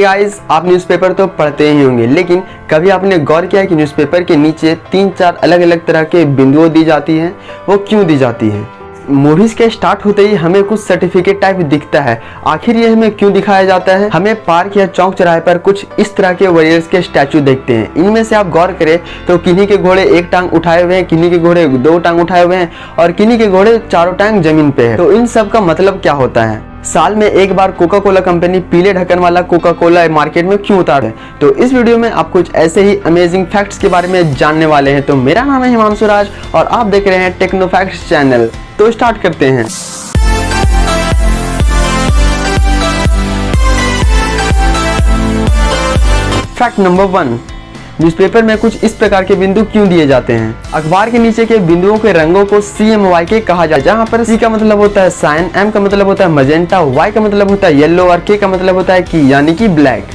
Guys, आप newspaper तो पढ़ते ही होंगे, लेकिन कभी आपने गौर किया कि न्यूज़पेपर के नीचे 3-4 अलग अलग तरह के बिंदुओं दी जाती हैं? वो क्यों दी जाती हैं? मूवीज के स्टार्ट होते ही हमें कुछ सर्टिफिकेट टाइप दिखता है। आखिर ये हमें क्यों दिखाया जाता है? हमें पार्क या चौक चौराहे पर कुछ इस तरह के वॉरियर्स के स्टैचू देखते हैं। इनमें से आप गौर करें तो किन्हीं के घोड़े एक टांग उठाए हुए हैं, किन्हीं के घोड़े 2 टांग उठाए हुए हैं और किन्हीं के घोड़े 4 टांग जमीन पे है। तो इन सब का मतलब क्या होता है? साल में एक बार कोका कोला कंपनी पीले ढक्कन वाला कोका कोला मार्केट में क्यों उतारे? तो इस वीडियो में आप कुछ ऐसे ही अमेजिंग फैक्ट्स के बारे में जानने वाले हैं। तो मेरा नाम है हिमांशु राज और आप देख रहे हैं टेक्नो फैक्ट्स चैनल। तो स्टार्ट करते हैं। फैक्ट नंबर 1, न्यूज़पेपर में कुछ इस प्रकार के बिंदु क्यों दिए जाते हैं? अखबार के नीचे के बिंदुओं के रंगों को CMYK कहा जाता है, जहां पर C का मतलब होता है साइन, M का मतलब होता है मजेंटा, Y का मतलब होता है येलो और K का मतलब होता है की, यानी कि ब्लैक।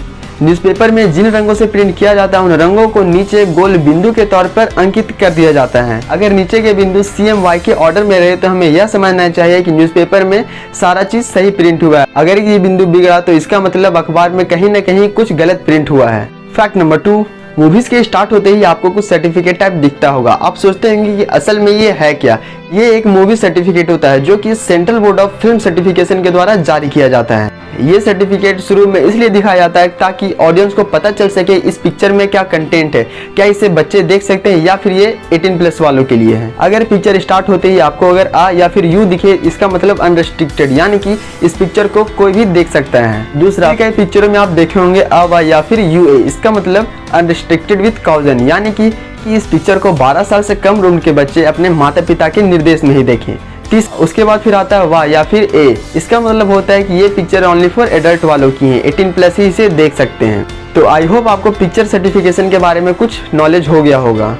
न्यूज़पेपर में जिन रंगों से प्रिंट किया जाता है उन रंगों को नीचे गोल बिंदु के तौर पर अंकित कर दिया जाता है। अगर नीचे के बिंदु CMYK ऑर्डर में रहे तो हमें यह समझना चाहिए कि न्यूज़पेपर में सारा चीज सही प्रिंट हुआ है। अगर ये बिंदु बिगड़ा तो इसका मतलब अखबार में कहीं न कहीं कुछ गलत प्रिंट हुआ है। फैक्ट नंबर 2, मूवीज के स्टार्ट होते ही आपको कुछ सर्टिफिकेट टाइप दिखता होगा। आप सोचते होंगे कि असल में ये है क्या? ये एक मूवी सर्टिफिकेट होता है जो कि central board of film certification के द्वारा जारी किया जाता है। ये सर्टिफिकेट शुरू में इसलिए दिखाया जाता है ताकि ऑडियंस को पता चल सके इस पिक्चर में क्या कंटेंट है, क्या इसे बच्चे देख सकते हैं या फिर ये 18+ वालों के लिए है। अगर पिक्चर स्टार्ट होते ही आपको अगर A या फिर U दिखे, इसका मतलब अनरिस्ट्रिक्टेड, यानी कि इस पिक्चर को कोई भी देख सकता है। दूसरा, कई पिक्चरों में आप देखे होंगे A या फिर UA, इसका मतलब अनरिस्ट्रिक्टेड विद कॉजन, यानी कि इस पिक्चर को 12 साल से कम उम्र के बच्चे अपने माता पिता के निर्देश में ही देखें। उसके बाद फिर आता है Y या फिर A, इसका मतलब होता है कि ये पिक्चर ओनली फॉर एडल्ट वालों की है, 18+ ही इसे देख सकते हैं। तो आई होप आपको पिक्चर सर्टिफिकेशन के बारे में कुछ नॉलेज हो गया होगा।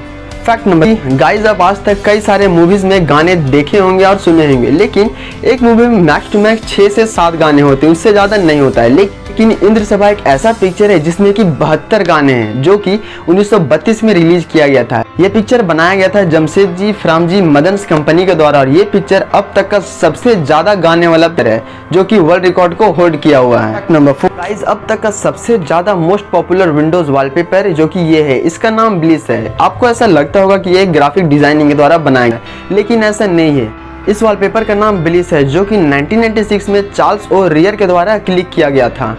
फैक्ट नंबर 3, गाइज आप आज तक कई सारे मूवीज में गाने देखे होंगे और सुने होंगे, लेकिन एक मूवी में मैक्स टू मैक्स 6 से 7 गाने होते हैं, उससे ज्यादा नहीं होता है। लेकिन इंद्रसभा एक ऐसा पिक्चर है जिसमें कि 72 गाने हैं, जो कि 1932 में रिलीज किया गया था। ये पिक्चर बनाया गया था जमशेदजी फ्रामजी मदन्स कंपनी के द्वारा और ये पिक्चर अब तक का सबसे ज्यादा गाने वाला पिक्चर है, जो कि वर्ल्ड रिकॉर्ड को होल्ड किया हुआ है। फैक्ट नंबर 4, गाइस अब तक का सबसे ज्यादा मोस्ट पॉपुलर विंडोज वॉलपेपर जो कि ये है, इसका नाम ब्लिस है। आपको ऐसा लगता होगा कि ये ग्राफिक डिजाइनिंग के द्वारा बनाया गया, लेकिन ऐसा नहीं है। इस वॉलपेपर का नाम ब्लिस है, जो कि 1996 में चार्ल्स ओ रियर के द्वारा क्लिक किया गया था।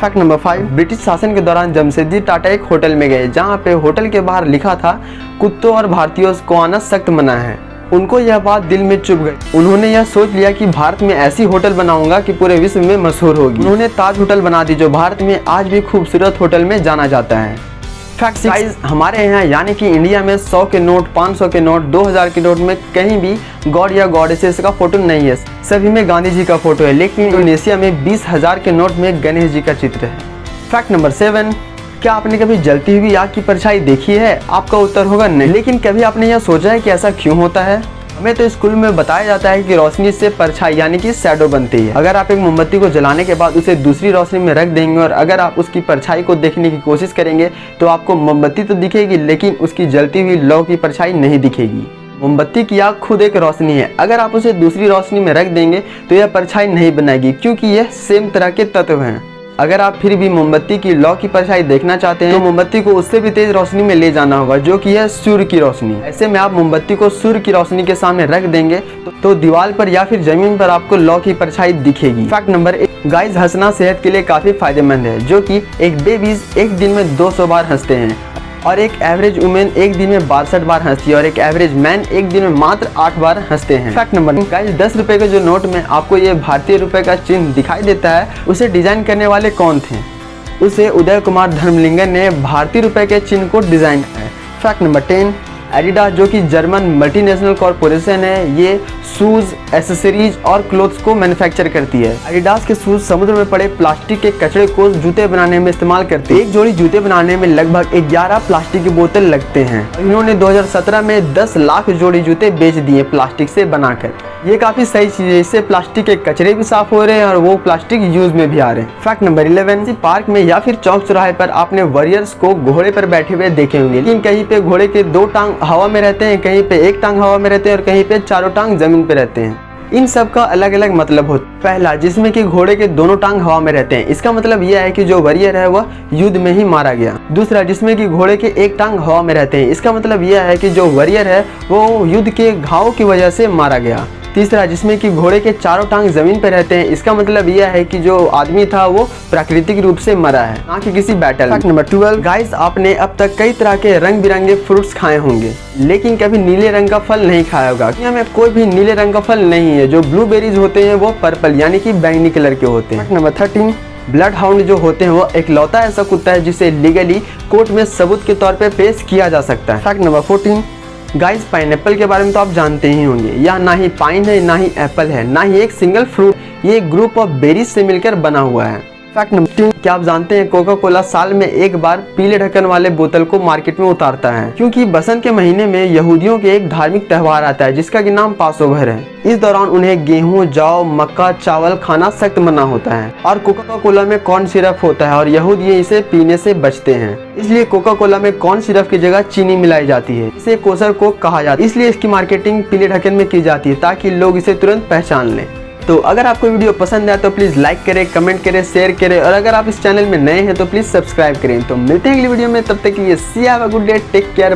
फैक्ट नंबर 5, ब्रिटिश शासन के दौरान जमशेदजी टाटा एक होटल में गए, जहां पे होटल के बाहर लिखा था कुत्तों और भारतीयों को आना सख्त मना है। उनको यह बात दिल में चुभ गई। उन्होंने यह सोच लिया कि भारत में ऐसी होटल बनाऊंगा कि पूरे विश्व में मशहूर होगी। उन्होंने ताज होटल बना दी, जो भारत में आज भी खूबसूरत होटल में जाना जाता है। फैक्ट 6, हमारे यहाँ यानी कि इंडिया में 100 के नोट, 500 के नोट, 2000 के नोट में कहीं भी गॉड या गॉडेसेस का फोटो नहीं है, सभी में गांधी जी का फोटो है। लेकिन इंडोनेशिया में 20,000 के नोट में गणेश जी का चित्र है। फैक्ट नंबर 7, क्या आपने कभी जलती हुई आग की परछाई देखी है? आपका उत्तर होगा नहीं। लेकिन कभी आपने यह सोचा है कि ऐसा क्यों होता है? हमें तो स्कूल में बताया जाता है कि रोशनी से परछाई यानी कि शैडो बनती है। अगर आप एक मोमबत्ती को जलाने के बाद उसे दूसरी रोशनी में रख देंगे और अगर आप उसकी परछाई को देखने की कोशिश करेंगे तो आपको मोमबत्ती तो दिखेगी, लेकिन उसकी जलती हुई लौ की परछाई नहीं दिखेगी। मोमबत्ती की आग खुद एक रोशनी है, अगर आप उसे दूसरी रोशनी में रख देंगे तो यह परछाई नहीं बनाएगी, क्योंकि यह सेम तरह के तत्व हैं। अगर आप फिर भी मोमबत्ती की लौ की परछाई देखना चाहते हैं तो मोमबत्ती को उससे भी तेज रोशनी में ले जाना होगा, जो कि है सूर्य की रोशनी। ऐसे में आप मोमबत्ती को सूर्य की रोशनी के सामने रख देंगे तो दीवार पर या फिर जमीन पर आपको लौ की परछाई दिखेगी। फैक्ट नंबर 8, गाइस हंसना सेहत के लिए काफी फायदेमंद है, जो कि एक बेबीज एक दिन में 200 बार हंसते हैं और एक एवरेज वुमेन एक दिन में 62 बार हंसती है और एक एवरेज मैन एक दिन में मात्र 8 बार हंसते हैं। फैक्ट नंबर 9, गाइस 10 रुपए के जो नोट में आपको ये भारतीय रुपए का चिन्ह दिखाई देता है, उसे डिजाइन करने वाले कौन थे? उसे उदय कुमार धर्मलिंगन ने भारतीय रुपए के चिन्ह को डिजाइन किया है। फैक्ट नंबर 10, एडिडास जो कि जर्मन मल्टीनेशनल कॉर्पोरेशन है, ये शूज, एसेसरीज और क्लोथ्स को मैन्युफैक्चर करती है। एडिडास के शूज समुद्र में पड़े प्लास्टिक के कचरे को जूते बनाने में इस्तेमाल करते हैं। एक जोड़ी जूते बनाने में लगभग 11 प्लास्टिक की बोतल लगते हैं। इन्होंने 2017 में 10 लाख जोड़ी जूते बेच दिए प्लास्टिक से बनाकर। ये काफी सही चीज है, इससे प्लास्टिक के कचरे भी साफ हो रहे हैं और वो प्लास्टिक यूज में भी आ रहे हैं। फैक्ट नंबर 11, पार्क में या फिर चौक चौराहे पर आपने वॉरियर्स को घोड़े पर बैठे हुए देखे होंगे, लेकिन कहीं पे घोड़े के 2 टांग हवा में रहते हैं, कहीं पे 1 टांग हवा में रहते हैं और कहीं पे 4 टांग जमीन पे रहते हैं। इन सब का अलग अलग मतलब होता है। पहला, जिसमें कि घोड़े के दोनों टांग हवा में रहते हैं, इसका मतलब यह है कि जो वॉरियर है वह युद्ध में ही मारा गया। दूसरा, जिसमें कि घोड़े के एक टांग हवा में रहते हैं, इसका मतलब यह है कि जो वॉरियर है वो युद्ध के घाव की वजह से मारा गया। तीसरा, जिसमें कि घोड़े के चारों टांग जमीन पर रहते हैं, इसका मतलब यह है कि जो आदमी था वो प्राकृतिक रूप से मरा है, ना कि किसी बैटल। फैक्ट नंबर 12, गाइस आपने अब तक कई तरह के रंग बिरंगे फ्रूट्स खाए होंगे, लेकिन कभी नीले रंग का फल नहीं खाया होगा। दुनिया में कोई भी नीले रंग का फल नहीं है। जो ब्लूबेरीज होते हैं वो पर्पल यानी कि बैंगनी कलर के होते हैं। फैक्ट नंबर 13, ब्लड हाउंड जो होते हैं वो इकलौता ऐसा कुत्ता है जिसे लीगली कोर्ट में सबूत के तौर पे पेश किया जा सकता है। फैक्ट नंबर 14, गाइस पाइनएप्पल के बारे में तो आप जानते ही होंगे। यह ना ही पाइन है, ना ही एप्पल है, ना ही एक सिंगल फ्रूट, ये एक ग्रुप ऑफ बेरीज से मिलकर बना हुआ है। फैक्ट नंबर 3, क्या आप जानते हैं कोका कोला साल में एक बार पीले ढक्कन वाले बोतल को मार्केट में उतारता है, क्योंकि बसंत के महीने में यहूदियों के एक धार्मिक त्योहार आता है जिसका कि नाम पासओवर है। इस दौरान उन्हें गेहूं, जौ, मक्का, चावल खाना सख्त मना होता है और कोका कोला में कॉर्न सिरप होता है और यहूदी इसे पीने से बचते हैं। इसलिए कोका कोला में कॉर्न सिरप की जगह चीनी मिलाई जाती है। इसे कोसर कोक कहा जाता है, इसलिए इसकी मार्केटिंग पीले ढक्कन में की जाती है ताकि लोग इसे तुरंत पहचान लें। तो अगर आपको वीडियो पसंद आया तो प्लीज़ लाइक करें, कमेंट करें, शेयर करें और अगर आप इस चैनल में नए हैं तो प्लीज़ सब्सक्राइब करें। तो मिलते हैं अगली वीडियो में, तब तक के लिए see have a good day, take care.